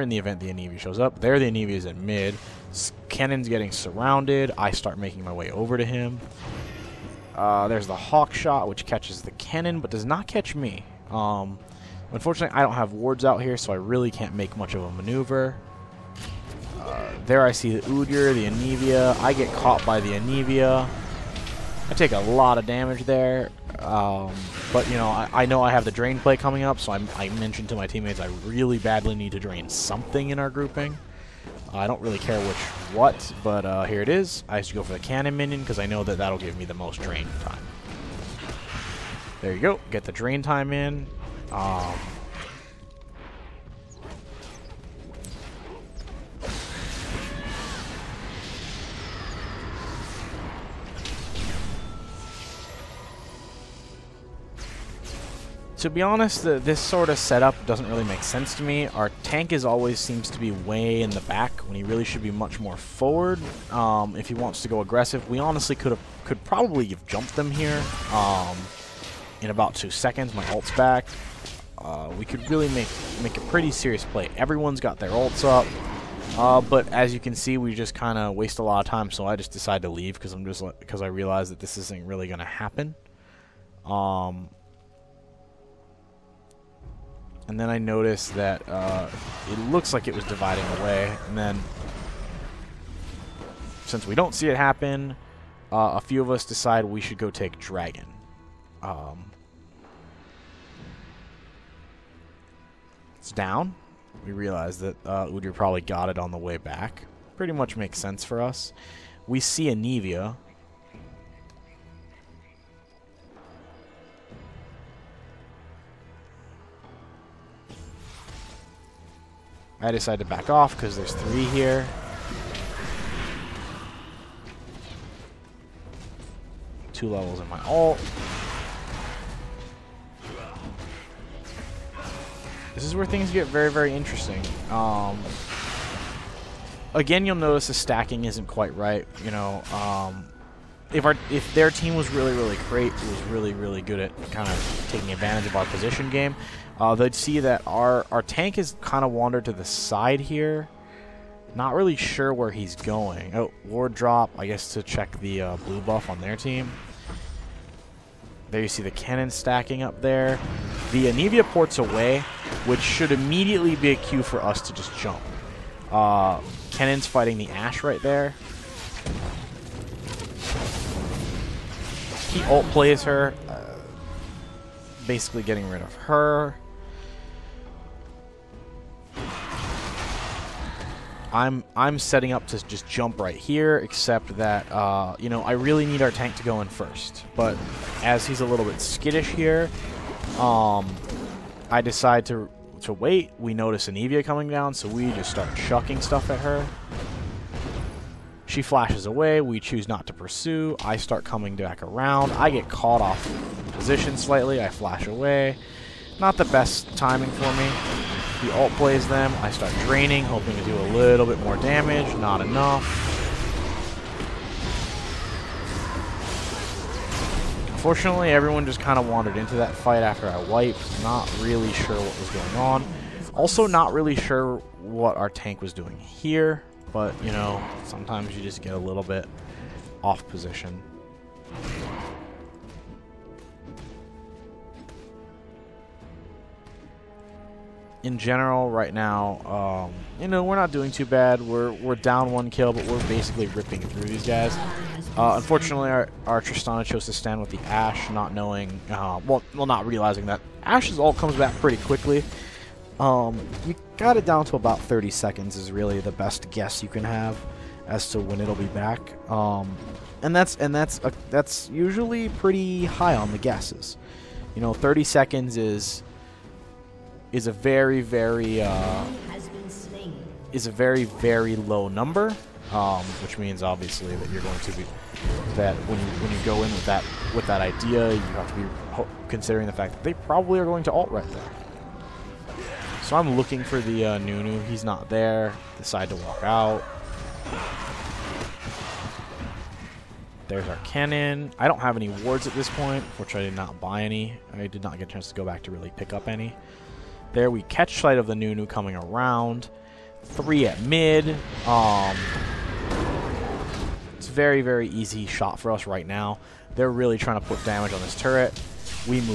in the event the Anivia shows up. There the Anivia is in mid. Cannon's getting surrounded. I start making my way over to him. There's the Hawk Shot, which catches the cannon, but does not catch me. Unfortunately, I don't have wards out here, so I really can't make much of a maneuver. There I see the Udyr, the Anivia. I get caught by the Anivia. I take a lot of damage there. But, you know I have the drain play coming up, so I mentioned to my teammates I really badly need to drain something in our grouping. I don't really care what, but here it is. I have to go for the cannon minion because I know that that'll give me the most drain time. There you go. Get the drain time in. To be honest, this sort of setup doesn't really make sense to me. Our tank always seems to be way in the back when he really should be much more forward. If he wants to go aggressive, we honestly could probably have jumped them here in about 2 seconds. My ult's back. We could really make a pretty serious play. Everyone's got their ults up, but as you can see, we just kind of waste a lot of time. So I just decided to leave because I realized that this isn't really going to happen. And then I noticed that it looks like it was dividing away. And then, since we don't see it happen, a few of us decide we should go take Dragon. It's down. We realize that Udyr probably got it on the way back. Pretty much makes sense for us. We see Anivia. I decide to back off because there's 3 here. Two levels in my ult. This is where things get very, very interesting. Again, you'll notice the stacking isn't quite right. You know, if their team was really, really great, it was really, really good at kind of taking advantage of our position game, they'd see that our tank has kind of wandered to the side here. Not really sure where he's going. Oh, ward drop, I guess, to check the blue buff on their team. There you see the cannon stacking up there. The Anivia ports away, which should immediately be a cue for us to just jump. Cannon's fighting the Ashe right there. He ult plays her, basically getting rid of her. I'm setting up to just jump right here, except that you know, I really need our tank to go in first. But as he's a little bit skittish here, I decide to wait. We notice Anivia coming down, so we just start chucking stuff at her. She flashes away. We choose not to pursue. I start coming back around. I get caught off position slightly. I flash away. Not the best timing for me. He ult plays them. I start draining, hoping to do a little bit more damage. Not enough. Unfortunately, everyone just kind of wandered into that fight after I wiped. Not really sure what was going on. Also, not really sure what our tank was doing here. But, you know, sometimes you just get a little bit off position. In general, right now, you know, we're not doing too bad. We're down 1 kill, but we're basically ripping through these guys. Unfortunately, our Tristana chose to stand with the Ashe, not knowing, well, not realizing that Ashe's ult comes back pretty quickly. You got it down to about 30 seconds is really the best guess you can have as to when it'll be back. And that's usually pretty high on the guesses. You know, 30 seconds is a very, very very low number, which means obviously that you're going to be when you go in with that idea, you have to be considering the fact that they probably are going to ult right there. So I'm looking for the Nunu. He's not there. Decide to walk out. There's our cannon. I don't have any wards at this point, which I did not buy any. I did not get a chance to go back to really pick up any. There we catch sight of the Nunu coming around. 3 at mid. It's very, very easy shot for us right now. They're really trying to put damage on this turret. We move